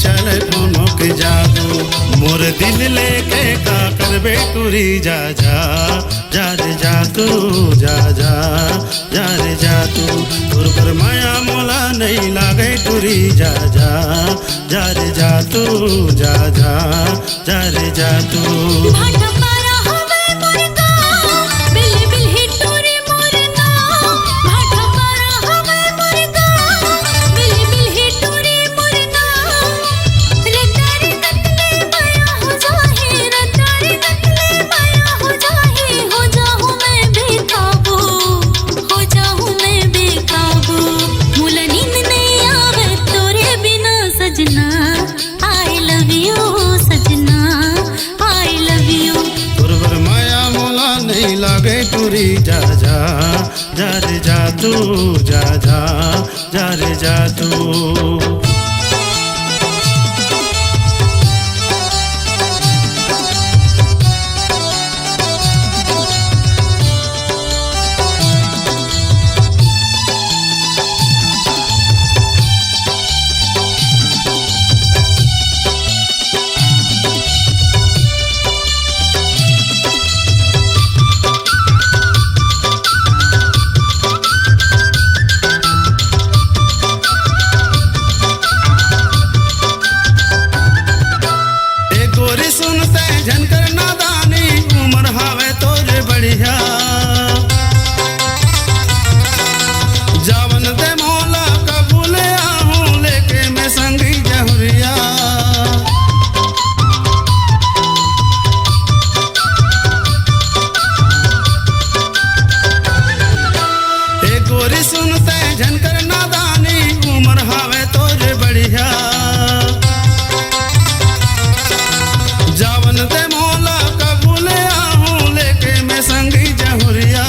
चले दोनों के जादू। मोर दिल लेके का करबे टूरी जा जा जा रे जा तू जा जा जा रे जा तू। तोर पर माया मोला नहीं लागे टूरी जा जा जा रे जा तू जा जा जा रे जा तू। टूरी जा जा जा रे जा तू जा जा जा रे जा तू। झनकर नादानी उम्र हावे तोरे बढ़िया। जावन दे मौला कबूले आहूं लेके मैं संगी जहुरिया। ए गोरी सुनते झनकर नादानी उम्र हावे तोरे बढ़िया। जावन दे मौला कबूले आहूं लेके मैं संगी जहुरिया।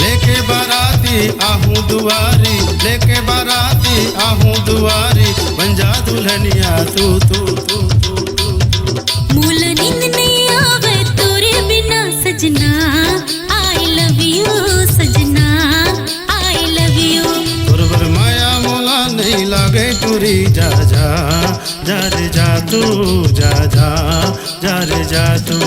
लेके बाराती आहूं दुआरी लेके बाराती आहूं दुआरी बन जा दुल्हनिया तू तू तू तू तू। मूल नींद नहीं आवे तोरे बिना सजना। आई लव यू सजना आई लव यू। तोर माया मोला नहीं लागे टूरी जा जा जा रे जा तू जा जा जा रे जा तू।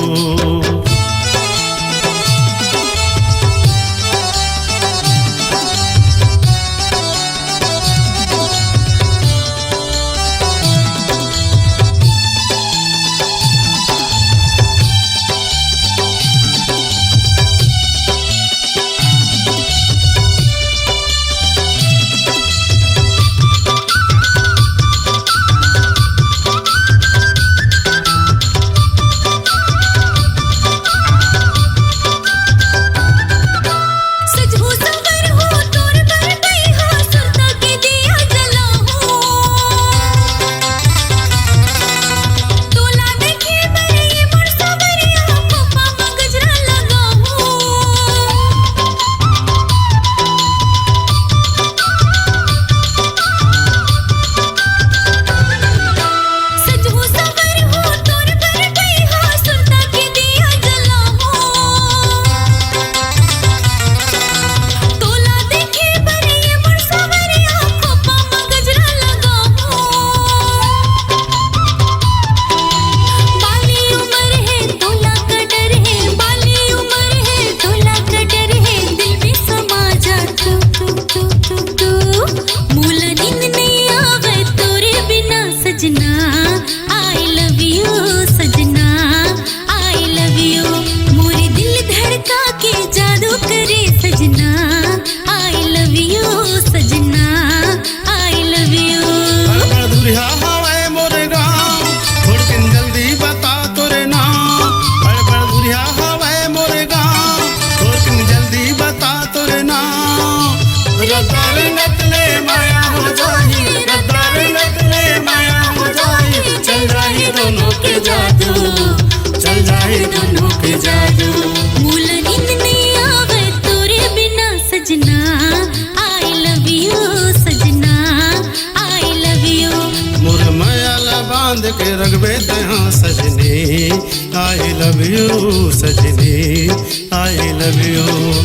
बांध के रखबे तहाँ सजनी आई लव यू सजनी आई लव यू।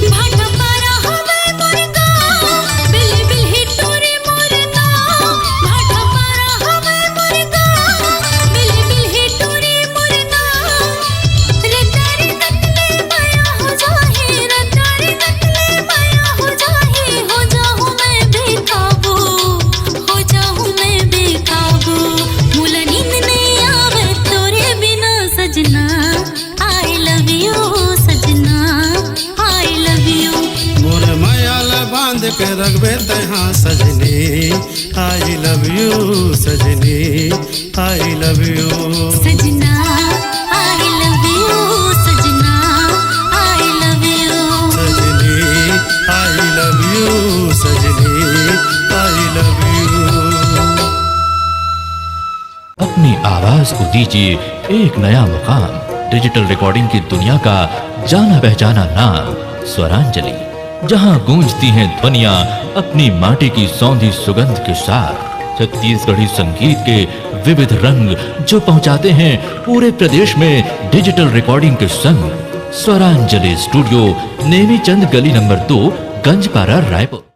भाटा पारा हवे मोर गाँव बिल बिल ही टोरे मोर नाम। बांध के रखबे तहाँ सजनी, आई लव यू सजनी, आई लव यू। सजना आई लव यू, सजना आई लव यू। सजनी आई लव यू, सजनी आई लव यू। अपनी आवाज को दीजिए एक नया मुकाम। डिजिटल रिकॉर्डिंग की दुनिया का जाना पहचाना नाम स्वरांजलि, जहां गूंजती हैं ध्वनियां अपनी माटी की सौंधी सुगंध के साथ। छत्तीसगढ़ी संगीत के विविध रंग जो पहुंचाते हैं पूरे प्रदेश में डिजिटल रिकॉर्डिंग के संग। स्वरांजलि स्टूडियो, नेमीचंद गली नंबर 2, गंजपारा, रायपुर।